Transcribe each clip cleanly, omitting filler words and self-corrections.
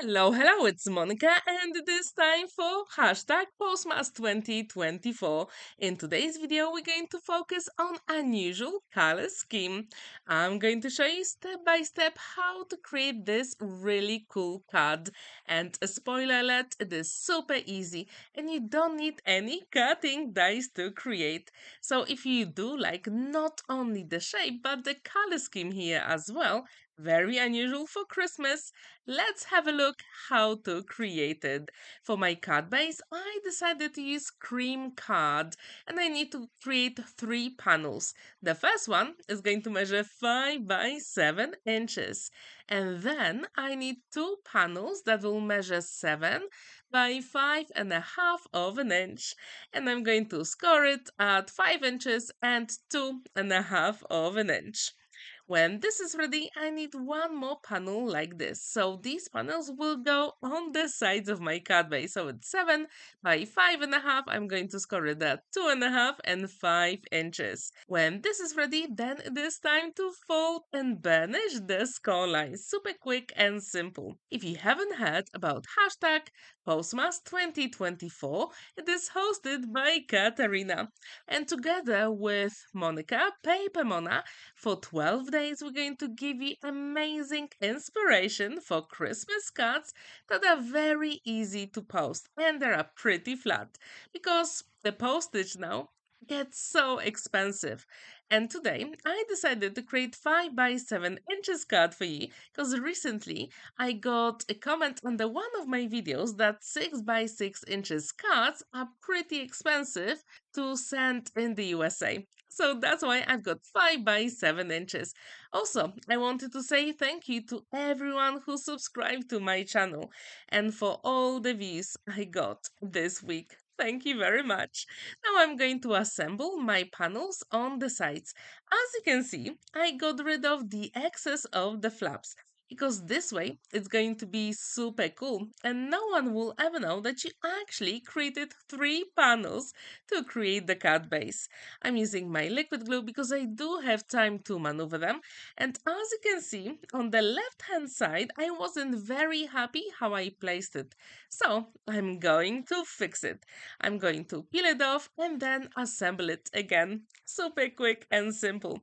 Hello, it's Monica, and it is time for hashtag Postmas 2024. In today's video, we're going to focus on unusual color scheme. I'm going to show you step by step how to create this really cool card. And a spoiler alert, it is super easy, and you don't need any cutting dice to create. So if you do like not only the shape, but the color scheme here as well, very unusual for Christmas. Let's have a look how to create it. For my card base, I decided to use cream card and I need to create 3 panels. The first one is going to measure 5 by 7 inches. And then I need 2 panels that will measure 7 by 5.5 of an inch. And I'm going to score it at 5 inches and 2.5 of an inch. When this is ready, I need one more panel like this. So these panels will go on the sides of my card base. So it's 7 by 5.5. I'm going to score it at 2.5 and 5 inches. When this is ready, then it is time to fold and burnish the score lines. Super quick and simple. If you haven't heard about hashtag Postmas 2024, it is hosted by Katarina. And together with Monica, Paper Mona, for 12 days, we're going to give you amazing inspiration for Christmas cards that are very easy to post and they are pretty flat because the postage now gets so expensive. And today I decided to create 5 by 7 inches card for you because recently I got a comment under one of my videos that 6 by 6 inches cards are pretty expensive to send in the USA. So that's why I've got 5 by 7 inches. Also, I wanted to say thank you to everyone who subscribed to my channel and for all the views I got this week. Thank you very much. Now I'm going to assemble my panels on the sides. As you can see, I got rid of the excess of the flaps because this way it's going to be super cool and no one will ever know that you actually created 3 panels to create the card base. I'm using my liquid glue because I do have time to maneuver them, and as you can see on the left hand side I wasn't very happy how I placed it, so I'm going to fix it. I'm going to peel it off and then assemble it again. Super quick and simple.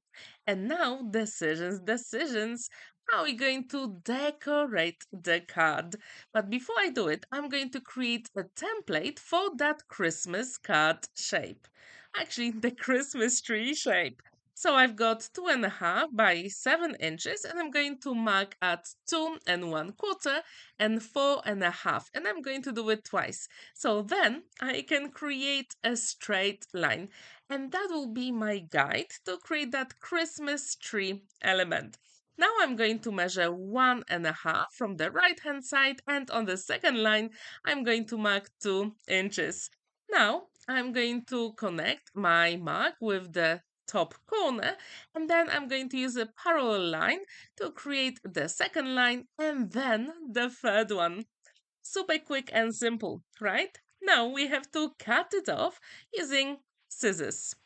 And now decisions. How are we going to decorate the card? But before I do it, I'm going to create a template for that Christmas card shape. Actually, the Christmas tree shape. So I've got 2.5 by 7 inches and I'm going to mark at 2.25 and 4.5 and I'm going to do it twice. So then I can create a straight line and that will be my guide to create that Christmas tree element. Now I'm going to measure 1.5 from the right hand side and on the second line I'm going to mark 2 inches. Now I'm going to connect my mark with the top corner and then I'm going to use a parallel line to create the second line and then the third one. Super quick and simple, right? Now we have to cut it off using scissors.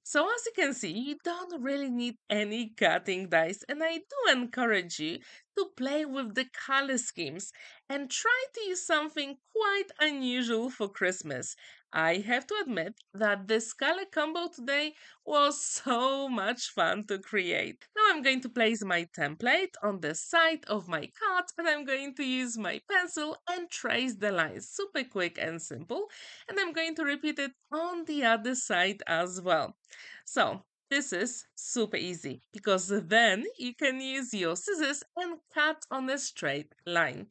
So as you can see, you don't really need any cutting dice and I do encourage you to play with the color schemes and try to use something quite unusual for Christmas. I have to admit that this color combo today was so much fun to create. Now I'm going to place my template on the side of my card and I'm going to use my pencil and trace the lines. Super quick and simple. And I'm going to repeat it on the other side as well. So this is super easy because then you can use your scissors and cut on a straight line.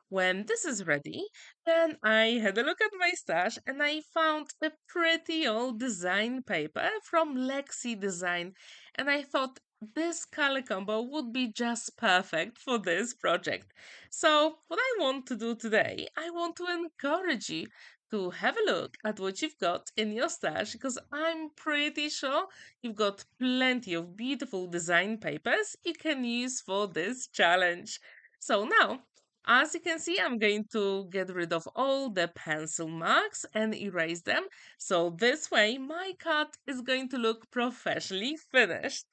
When this is ready, then I had a look at my stash and I found a pretty old design paper from Lexi Design and I thought this color combo would be just perfect for this project. So what I want to do today, I want to encourage you to have a look at what you've got in your stash because I'm pretty sure you've got plenty of beautiful design papers you can use for this challenge. So now As you can see, I'm going to get rid of all the pencil marks and erase them. So this way, my card is going to look professionally finished.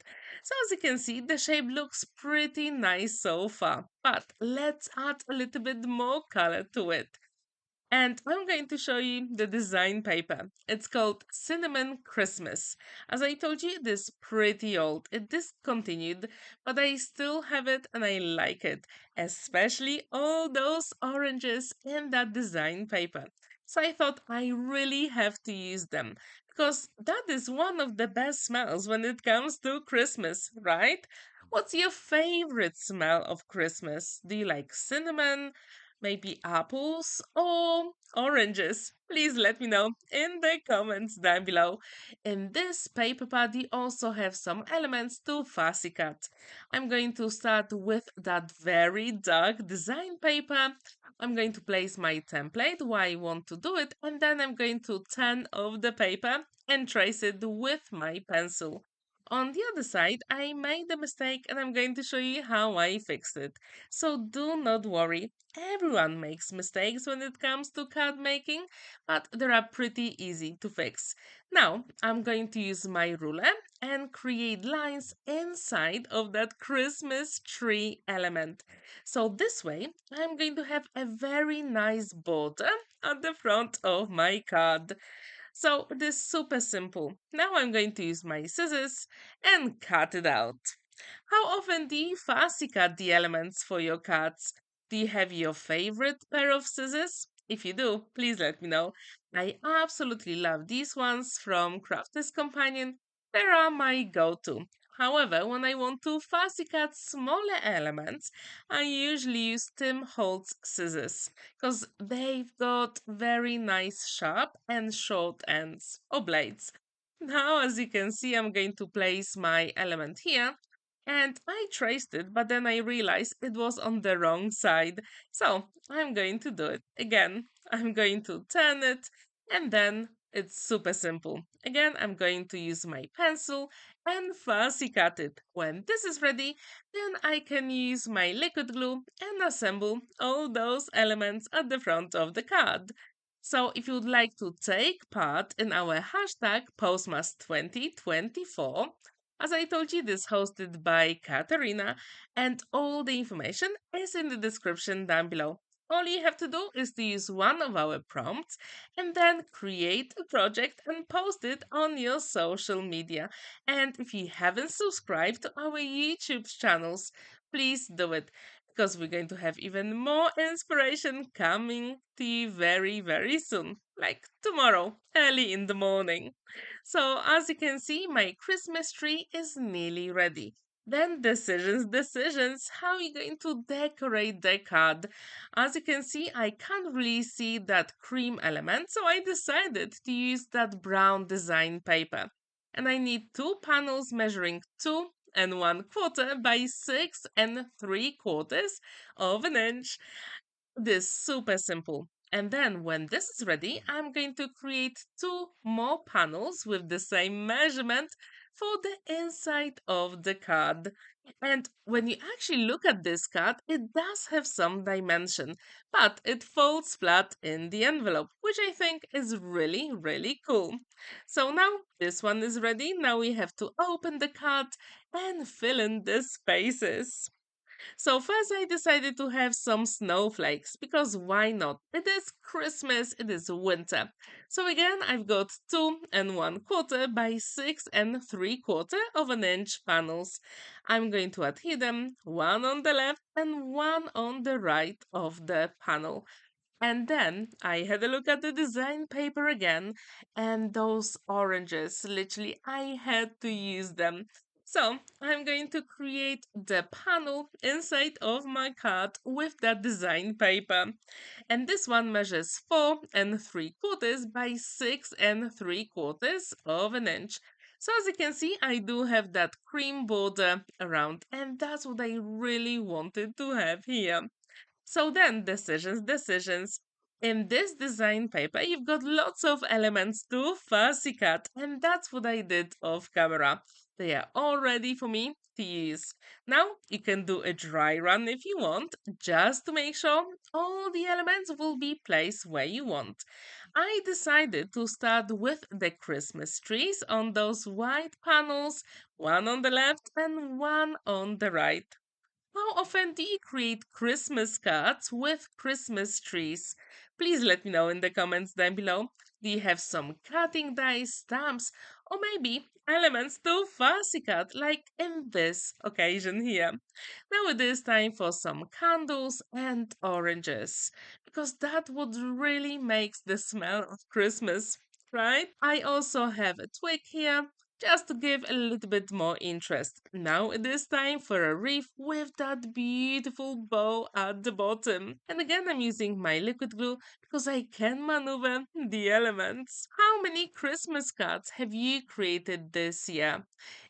So as you can see, the shape looks pretty nice so far. But let's add a little bit more color to it. And I'm going to show you the design paper. It's called Cinnamon Christmas. As I told you, it is pretty old. It discontinued, but I still have it and I like it, especially all those oranges in that design paper. So I thought I really have to use them because that is one of the best smells when it comes to Christmas, right? What's your favorite smell of Christmas? Do you like cinnamon? Maybe apples or oranges? Please let me know in the comments down below. In this paper pad, you also have some elements to fussy cut. I'm going to start with that very dark design paper. I'm going to place my template where I want to do it, and then I'm going to turn off the paper and trace it with my pencil. On the other side, I made a mistake and I'm going to show you how I fixed it. So do not worry, everyone makes mistakes when it comes to card making, but they are pretty easy to fix. Now, I'm going to use my ruler and create lines inside of that Christmas tree element. So this way, I'm going to have a very nice border at the front of my card. So it is super simple. Now I'm going to use my scissors and cut it out. How often do you fussy cut the elements for your cards? Do you have your favorite pair of scissors? If you do, please let me know. I absolutely love these ones from Crafter's Companion. They are my go-to. However, when I want to fussy cut smaller elements, I usually use Tim Holtz scissors because they've got very nice sharp and short ends or blades. Now, as you can see, I'm going to place my element here and I traced it, but then I realized it was on the wrong side. So I'm going to do it again. I'm going to turn it and then it's super simple. Again, I'm going to use my pencil and fussy cut it. When this is ready, then I can use my liquid glue and assemble all those elements at the front of the card. So if you would like to take part in our hashtag Postmas 2024, as I told you, this hosted by Katerina, and all the information is in the description down below. All you have to do is to use one of our prompts and then create a project and post it on your social media. And if you haven't subscribed to our YouTube channels, please do it because we're going to have even more inspiration coming to you very, very soon, like tomorrow, early in the morning. So, as you can see, my Christmas tree is nearly ready. Then decisions. How are you going to decorate the card? As you can see, I can't really see that cream element, so I decided to use that brown design paper. And I need two panels measuring 2 1/4 by 6 3/4 of an inch. This super simple. And then when this is ready, I'm going to create two more panels with the same measurement for the inside of the card. And when you actually look at this card, it does have some dimension, but it folds flat in the envelope, which I think is really, really cool. So now this one is ready. Now we have to open the card and fill in the spaces. So first I decided to have some snowflakes because why not? It is Christmas, it is winter. So again, I've got 2 1/4 by 6 3/4 of an inch panels. I'm going to adhere them, one on the left and one on the right of the panel. And then I had a look at the design paper again, and those oranges, literally, I had to use them. So I'm going to create the panel inside of my card with that design paper. And this one measures 4 3/4 by 6 3/4 of an inch. So as you can see, I do have that cream border around, and that's what I really wanted to have here. So then, decisions. In this design paper, you've got lots of elements to fussy cut, and that's what I did off camera. They are all ready for me to use. Now you can do a dry run if you want, just to make sure all the elements will be placed where you want. I decided to start with the Christmas trees on those white panels, one on the left and one on the right. How often do you create Christmas cards with Christmas trees? Please let me know in the comments down below. Do you have some cutting dies, stamps, or maybe elements to fancy cut like in this occasion here? Now it is time for some candles and oranges because that would really makes the smell of Christmas, right? I also have a twig here just to give a little bit more interest. Now it is time for a wreath with that beautiful bow at the bottom. And again, I'm using my liquid glue because I can maneuver the elements. How many Christmas cards have you created this year?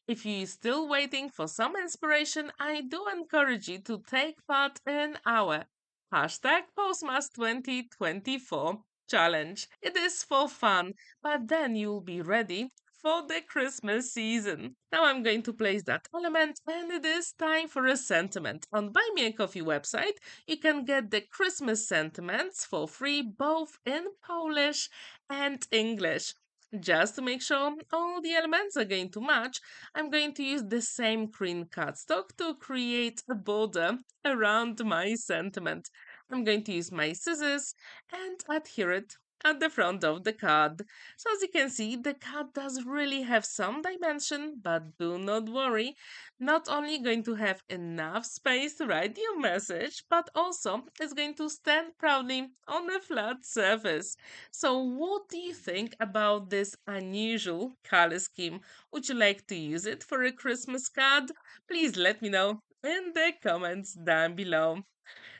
If you're still waiting for some inspiration, I do encourage you to take part in our hashtag Postmas 2024 challenge. It is for fun, but then you'll be ready for the Christmas season. Now I'm going to place that element and it is time for a sentiment. On Buy Me a Coffee website, you can get the Christmas sentiments for free both in Polish and English. Just to make sure all the elements are going to match, I'm going to use the same green cardstock to create a border around my sentiment. I'm going to use my scissors and adhere it at the front of the card. So as you can see, the card does really have some dimension, but do not worry. Not only going to have enough space to write your message, but also it's going to stand proudly on a flat surface. So what do you think about this unusual color scheme? Would you like to use it for a Christmas card? Please let me know in the comments down below.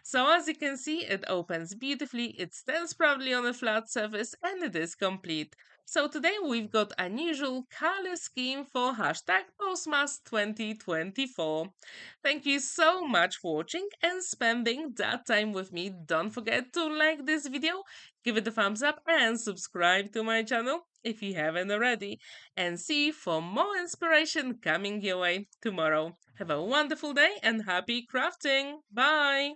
So as you can see, it opens beautifully, it stands proudly on a flat surface, and it is complete. So today we've got unusual color scheme for hashtag Postmas 2024. Thank you so much for watching and spending that time with me. Don't forget to like this video, give it a thumbs up and subscribe to my channel if you haven't already. And see you for more inspiration coming your way tomorrow. Have a wonderful day and happy crafting. Bye!